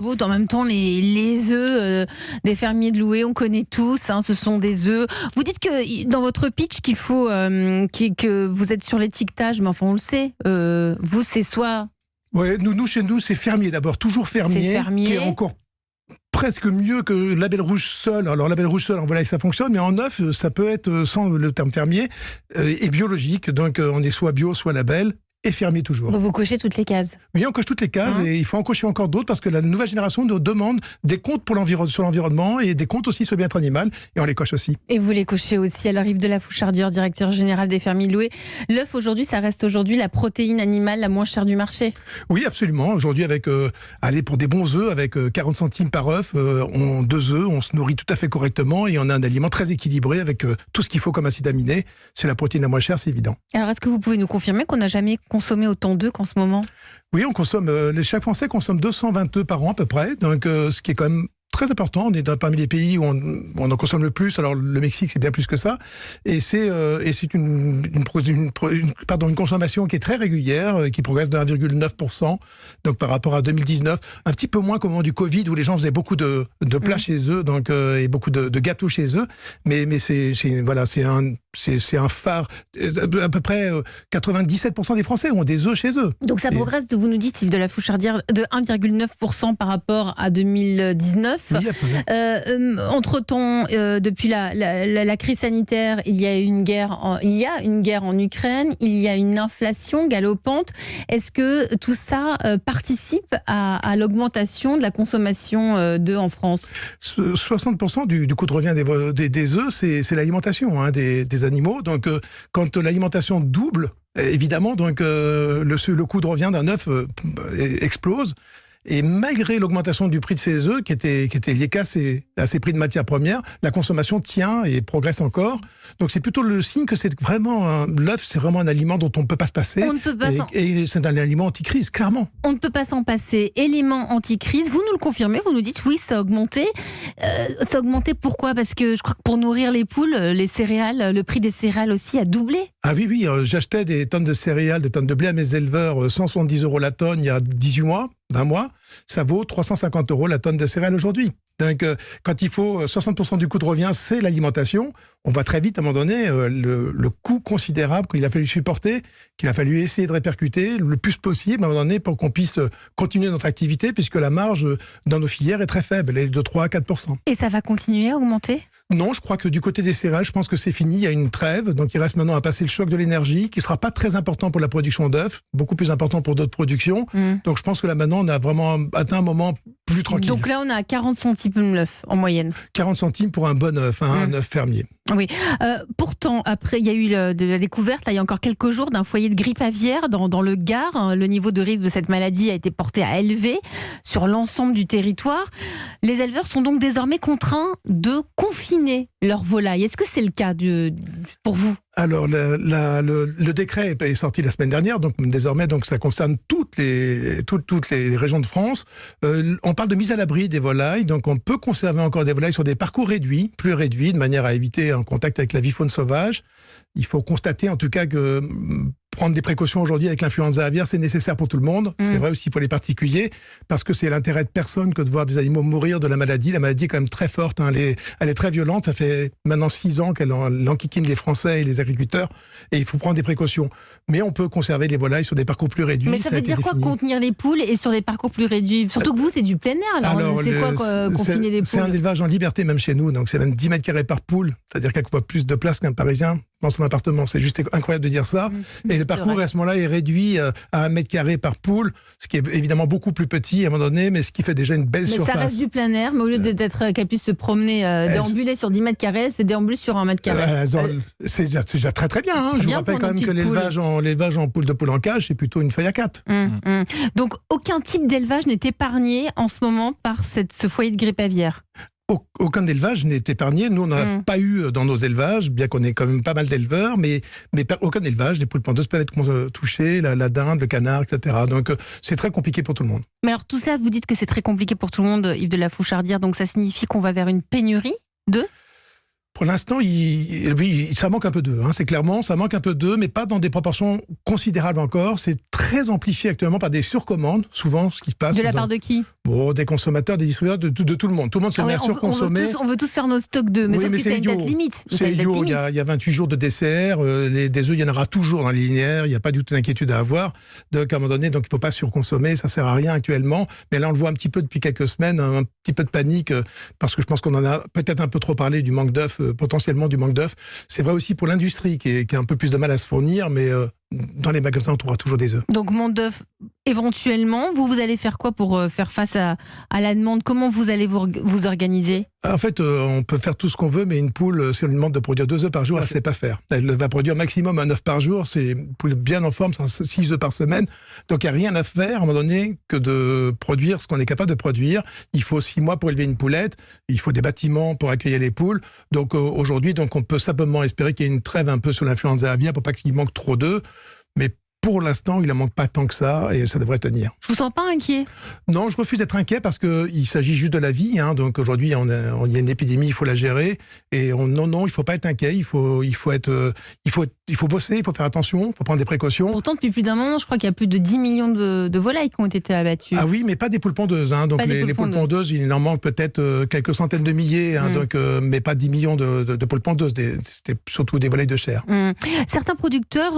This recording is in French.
Vous, en même temps, les œufs des fermiers de Loué, on connaît tous, hein, ce sont des œufs. Vous dites que dans votre pitch qu'il faut que vous êtes sur l'étiquetage, mais enfin on le sait. Vous, c'est soit... Ouais, chez nous, c'est fermier d'abord, toujours fermier, qui est encore presque mieux que label rouge seul. Alors label rouge seul en volaille ça fonctionne, mais en œuf ça peut être sans le terme fermier et biologique. Donc on est soit bio, soit label. Et fermier toujours. Vous cochez toutes les cases. Oui, on coche toutes les cases et il faut en cocher encore d'autres parce que la nouvelle génération nous demande des comptes sur l'environnement et des comptes aussi sur le bien-être animal et on les coche aussi. Et vous les cochez aussi. Alors Yves de la Fouchardière, directeur général des fermiers de Loué. L'œuf aujourd'hui, ça reste aujourd'hui la protéine animale la moins chère du marché. Oui, absolument. Aujourd'hui, avec pour des bons œufs, avec 40 centimes par œuf, on 2 œufs, on se nourrit tout à fait correctement et on a un aliment très équilibré avec tout ce qu'il faut comme acide aminé. C'est la protéine la moins chère, c'est évident. Alors est-ce que vous pouvez nous confirmer qu'on n'a jamais consommé autant d'œufs qu'en ce moment? Oui, on consomme, chaque Français consomme 220 œufs par an à peu près, donc ce qui est quand même très important. On est parmi les pays où on en consomme le plus. Alors le Mexique, c'est bien plus que ça. Et c'est une consommation qui est très régulière, qui progresse de 1,9%. Donc par rapport à 2019, un petit peu moins qu'au moment du Covid où les gens faisaient beaucoup de plats chez eux, donc et beaucoup de gâteaux chez eux. Mais c'est un phare. À peu près 97% des Français ont des œufs chez eux. Donc ça progresse, vous nous dites, Yves de la Fouchardière, de 1,9% par rapport à 2019. Oui, entre-temps, depuis la crise sanitaire, il y a une guerre en Ukraine, il y a une inflation galopante. Est-ce que tout ça participe à l'augmentation de la consommation d'œufs en France? 60% du coût de revient des œufs, c'est l'alimentation des animaux. Donc, quand l'alimentation double, évidemment, donc le coût de revient d'un œuf explose. Et malgré l'augmentation du prix de ces œufs, qui était liée à ces prix de matières premières, la consommation tient et progresse encore. Donc c'est plutôt le signe que c'est vraiment l'œuf, c'est vraiment un aliment dont on ne peut pas se passer. Et c'est un aliment anti-crise, clairement. On ne peut pas s'en passer. Élément anti-crise, vous nous le confirmez, vous nous dites oui, ça a augmenté. Ça a augmenté pourquoi? Parce que je crois que pour nourrir les poules, les céréales, le prix des céréales aussi a doublé. Ah oui, j'achetais des tonnes de céréales, des tonnes de blé à mes éleveurs, 170 € la tonne il y a 18 mois. D'un mois, ça vaut 350 € la tonne de céréales aujourd'hui. Donc, quand il faut 60% du coût de revient, c'est l'alimentation. On voit très vite, à un moment donné, le coût considérable qu'il a fallu supporter, qu'il a fallu essayer de répercuter le plus possible, à un moment donné, pour qu'on puisse continuer notre activité, puisque la marge dans nos filières est très faible, elle est de 3 à 4%. Et ça va continuer à augmenter ? Non, je crois que du côté des céréales, je pense que c'est fini, il y a une trêve, donc il reste maintenant à passer le choc de l'énergie, qui sera pas très important pour la production d'œufs, beaucoup plus important pour d'autres productions. Donc je pense que là maintenant, on a vraiment atteint un moment plus tranquille. Donc là, on a 40 centimes l'œuf en moyenne. 40 centimes pour un bon œuf, un œuf fermier. Oui. Pourtant, après, il y a eu de la découverte, là, il y a encore quelques jours, d'un foyer de grippe aviaire dans le Gard. Le niveau de risque de cette maladie a été porté à élevé sur l'ensemble du territoire. Les éleveurs sont donc désormais contraints de confiner leurs volailles. Est-ce que c'est le cas pour vous ? Alors, le décret est sorti la semaine dernière, donc désormais, donc ça concerne toutes les régions de France. On parle de mise à l'abri des volailles, donc on peut conserver encore des volailles sur des parcours réduits, plus réduits, de manière à éviter un contact avec la vie faune sauvage. Il faut constater en tout cas que prendre des précautions aujourd'hui avec l'influenza aviaire, c'est nécessaire pour tout le monde. C'est vrai aussi pour les particuliers, parce que c'est l'intérêt de personne que de voir des animaux mourir de la maladie. La maladie est quand même très forte, elle est très violente. Ça fait maintenant 6 ans qu'elle enquiquine les Français et les agriculteurs, et il faut prendre des précautions. Mais on peut conserver les volailles sur des parcours plus réduits. Mais ça veut dire quoi, contenir les poules et sur des parcours plus réduits? Surtout que vous, c'est du plein air. Alors c'est quoi confiner les poules? C'est un élevage en liberté même chez nous, donc c'est même 10 mètres carrés par poule, c'est-à-dire qu'elle occupent plus de place qu'un Parisien dans son appartement. C'est juste incroyable de dire ça. Et le parcours à ce moment-là est réduit à 1 mètre carré par poule, ce qui est évidemment beaucoup plus petit à un moment donné, mais ce qui fait déjà une belle surface. Mais ça reste du plein air, mais au lieu d'être qu'elle puisse se promener, déambuler sur 10 mètres carrés, c'est déambuler sur 1 mètre carré. C'est déjà très très bien. Je vous rappelle quand même que l'élevage en poule de poule en cage, c'est plutôt une feuille à 4. Donc aucun type d'élevage n'est épargné en ce moment par ce foyer de grippe aviaire. Aucun élevage n'est épargné. Nous, on n'en a pas eu dans nos élevages, bien qu'on ait quand même pas mal d'éleveurs, mais aucun élevage. Les poules pondeuses peuvent être touchées, la dinde, le canard, etc. Donc, c'est très compliqué pour tout le monde. Mais alors, tout ça, vous dites que c'est très compliqué pour tout le monde, Yves de la Fouchardière, donc ça signifie qu'on va vers une pénurie de Pour l'instant, ça manque un peu d'œufs. C'est clairement, ça manque un peu d'œufs, mais pas dans des proportions considérables encore. C'est très amplifié actuellement par des surcommandes, souvent ce qui se passe. De la part de qui ? Des consommateurs, des distributeurs, de tout le monde. Tout le monde se met à surconsommer. On veut tous faire nos stocks d'œufs, mais sauf que c'est une date limite. C'est idiot. Il y a 28 jours de dessert. Des œufs, il y en aura toujours dans les linéaires. Il n'y a pas du tout d'inquiétude à avoir. Donc, à un moment donné, il ne faut pas surconsommer. Ça ne sert à rien actuellement. Mais là, on le voit un petit peu depuis quelques semaines, un petit peu de panique, parce que je pense qu'on en a peut-être un peu trop parlé du manque d'œufs, potentiellement du manque d'œufs. C'est vrai aussi pour l'industrie qui a un peu plus de mal à se fournir, mais dans les magasins, on trouvera toujours des œufs. Donc, manque d'œufs éventuellement. Vous allez faire quoi pour faire face à la demande ? Comment vous allez vous organiser ? En fait, on peut faire tout ce qu'on veut, mais une poule, si on lui demande de produire 2 œufs par jour, elle ne sait pas faire. Elle va produire maximum 1 œuf par jour. C'est une poule bien en forme, c'est 6 œufs par semaine. Donc, il n'y a rien à faire, à un moment donné, que de produire ce qu'on est capable de produire. Il faut 6 mois pour élever une poulette. Il faut des bâtiments pour accueillir les poules. Donc, aujourd'hui, on peut simplement espérer qu'il y ait une trêve un peu sur l'influenza aviaire pour pas qu'il manque trop d'œufs. Mais pour l'instant, il n'en manque pas tant que ça et ça devrait tenir. Je vous sens pas inquiet ? Non, je refuse d'être inquiet parce qu'il s'agit juste de la vie. Donc aujourd'hui, il y a une épidémie, il faut la gérer. Et non, il ne faut pas être inquiet. Il faut bosser, il faut faire attention, il faut prendre des précautions. Pourtant, depuis plus d'un moment, je crois qu'il y a plus de 10 millions de volailles qui ont été abattues. Ah oui, mais pas des poules pondeuses. Donc les poules pondeuses, il en manque peut-être quelques centaines de milliers, mais pas 10 millions de poules pondeuses. C'était surtout des volailles de chair. Certains producteurs